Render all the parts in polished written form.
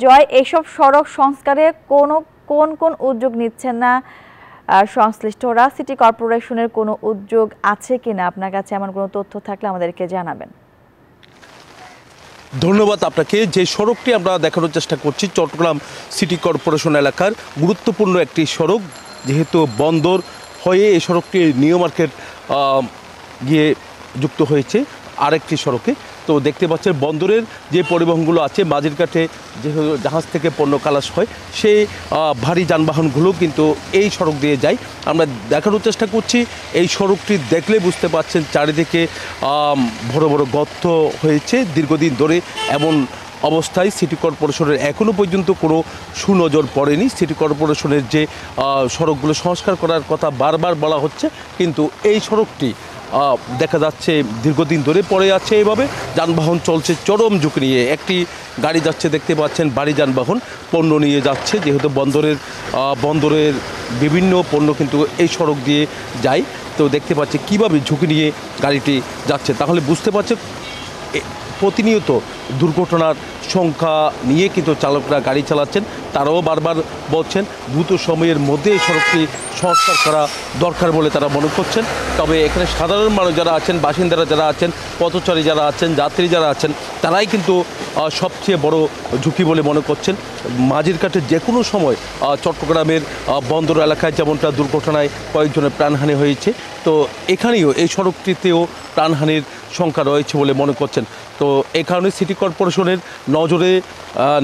জয়, এসব সড়ক সংস্কারে কোন কোন উদ্যোগ নিচ্ছেন না সংশ্লিষ্টরা? সিটি কর্পোরেশনের কোনো উদ্যোগ আছে কিনা? আপনার কাছে এমন কোনো তথ্য থাকলে আমাদেরকে জানাবেন। ধন্যবাদ আপনাকে। যে সড়কটি আমরা দেখানোর চেষ্টা করছি চট্টগ্রাম সিটি কর্পোরেশন এলাকার গুরুত্বপূর্ণ একটি সড়ক, যেহেতু বন্দর হয়ে এই সড়কটি নিউ মার্কেট গিয়ে যুক্ত হয়েছে আরেকটি সড়কে। তো দেখতে পাচ্ছেন বন্দরের যে পরিবহনগুলো আছে মাঝিরঘাটে যেহেতু জাহাজ থেকে পণ্য খালাস হয়, সেই ভারী যানবাহনগুলো কিন্তু এই সড়ক দিয়ে যায়। আমরা দেখানোর চেষ্টা করছি এই সড়কটি দেখলে বুঝতে পারছেন চারিদিকে বড় বড় গর্ত হয়েছে দীর্ঘদিন ধরে। এমন অবস্থায় সিটি কর্পোরেশনের এখনও পর্যন্ত কোনো সুনজর পড়েনি। সিটি কর্পোরেশনের যে সড়কগুলো সংস্কার করার কথা বারবার বলা হচ্ছে, কিন্তু এই সড়কটি দেখা যাচ্ছে দীর্ঘদিন ধরে পড়ে আছে। এভাবে যানবাহন চলছে চরম ঝুঁকি নিয়ে। একটি গাড়ি যাচ্ছে দেখতে পাচ্ছেন, ভারী যানবাহন পণ্য নিয়ে যাচ্ছে, যেহেতু বন্দরের বিভিন্ন পণ্য কিন্তু এই সড়ক দিয়ে যায়। তো দেখতে পাচ্ছি কীভাবে ঝুঁকি নিয়ে গাড়িটি যাচ্ছে, তাহলে বুঝতে পারছে প্রতিনিয়ত দুর্ঘটনার সংখ্যা নিয়ে কিন্তু চালকরা গাড়ি চালাচ্ছেন। তারাও বারবার বলছেন দ্রুত সময়ের মধ্যে এই সড়কটি সংস্কার করা দরকার বলে তারা মনে করছেন। তবে এখানে সাধারণ মানুষ যারা আছেন, বাসিন্দারা যারা আছেন, পথচারী যারা আছেন, যাত্রী যারা আছেন, তারাই কিন্তু সবচেয়ে বড় ঝুঁকি বলে মনে করছেন। মাঝিরঘাটে যে কোনো সময় চট্টগ্রামের বন্দর এলাকায় যেমনটা দুর্ঘটনায় কয়েকজনের প্রাণহানি হয়েছে, তো এখানেও এই সড়কটিতেও প্রাণহানির সংখ্যা রয়েছে বলে মনে করছেন। তো এই কারণে সিটি কর্পোরেশনের নজরে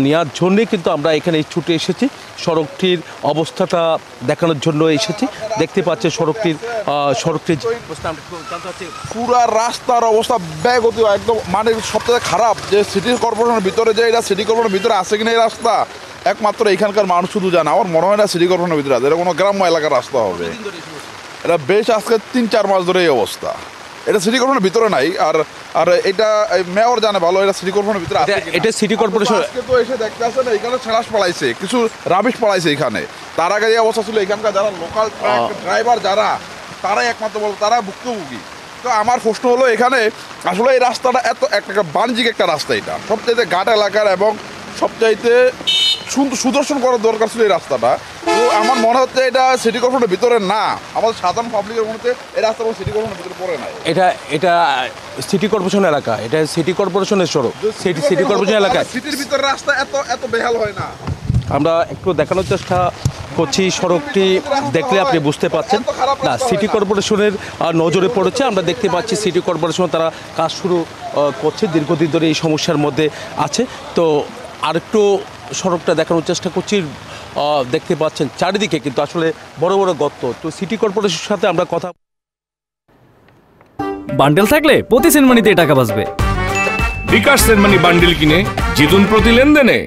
নেওয়ার জন্যে কিন্তু আমরা এখানে ছুটে এসেছি, সড়কটির অবস্থাটা দেখানোর জন্য এসেছি। দেখতে পাচ্ছে সড়কটির পুরো রাস্তার অবস্থা ব্যাগতি একদম, মানে সবচেয়ে খারাপ যে সিটি কর্পোরেশনের ভিতরে, যে এটা সিটি কর্পোরেশনের ভিতরে আছে কিনা এই রাস্তা একমাত্র এখানকার মানুষ শুধু জানে। আমার মনে হয় না সিটি কর্পোরেশনের ভিতরে আছে, এটা কোনো গ্রাম্য এলাকার রাস্তা হবে। এটা বেশ আজকে 3-4 মাস ধরে এই অবস্থা। এটা সিটি কর্পোরেশনের ভিতরে নাই, আর এটা মেয়র জানে ভালো এটা সিটি কর্পোরেশনের ভিতরে আছে। এটা সিটি কর্পোরেশন আজকে তো এসে দেখতে আসেন এখানে ছেড়াস পড়াইছে, কিছু রাবিশ পড়াইছে এখানে। তার আগে যে অবস্থা ছিল এখানকার যারা লোকাল ড্রাইভার যারা, তারাই একমাত্র বল, তারা ভুক্তভোগী। তো আমার প্রশ্ন হলো এখানে আসলে এই রাস্তাটা এত একটা বাণিজ্যিক একটা রাস্তা, এটা সবচাইতে ঘাট এলাকার এবং সবচাইতে সুদর্শন করার দরকার ছিল এই রাস্তাটা। তো আমার মনে হচ্ছে এটা সিটি কর্পোরেশনের ভিতরে না, আমাদের সাধারণ পাবলিকের মনে হচ্ছে এই রাস্তা সিটি কর্পোরেশনের ভিতরে পড়ে নাই। এটা সিটি কর্পোরেশন এলাকা, এটা সিটি কর্পোরেশনের সড়ক, সিটি কর্পোরেশন এলাকা। সিটির ভিতরে রাস্তা এত বেহাল হয় না। আমরা একটু দেখানোর চেষ্টা করছি, সড়কটি দেখলে আপনি বুঝতে পাচ্ছেন না সিটি কর্পোরেশনের নজরে পড়েছে। আমরা দেখতে পাচ্ছি সিটি কর্পোরেশন তারা কাজ শুরু করছে, দীর্ঘদিন ধরে এই সমস্যার মধ্যে আছে। তো আরেকটু সড়কটা দেখানোর চেষ্টা করছি। দেখতে পাচ্ছেন চারিদিকে কিন্তু আসলে বড় বড় গর্ত। তো সিটি কর্পোরেশনের সাথে আমরা কথা, বান্ডেল থাকলে প্রতি সেনমানিতে টাকা বাঁচবে। বিকাশ সেনমানি বান্ডেল কিনে জিতুন প্রতি লেনদেনে।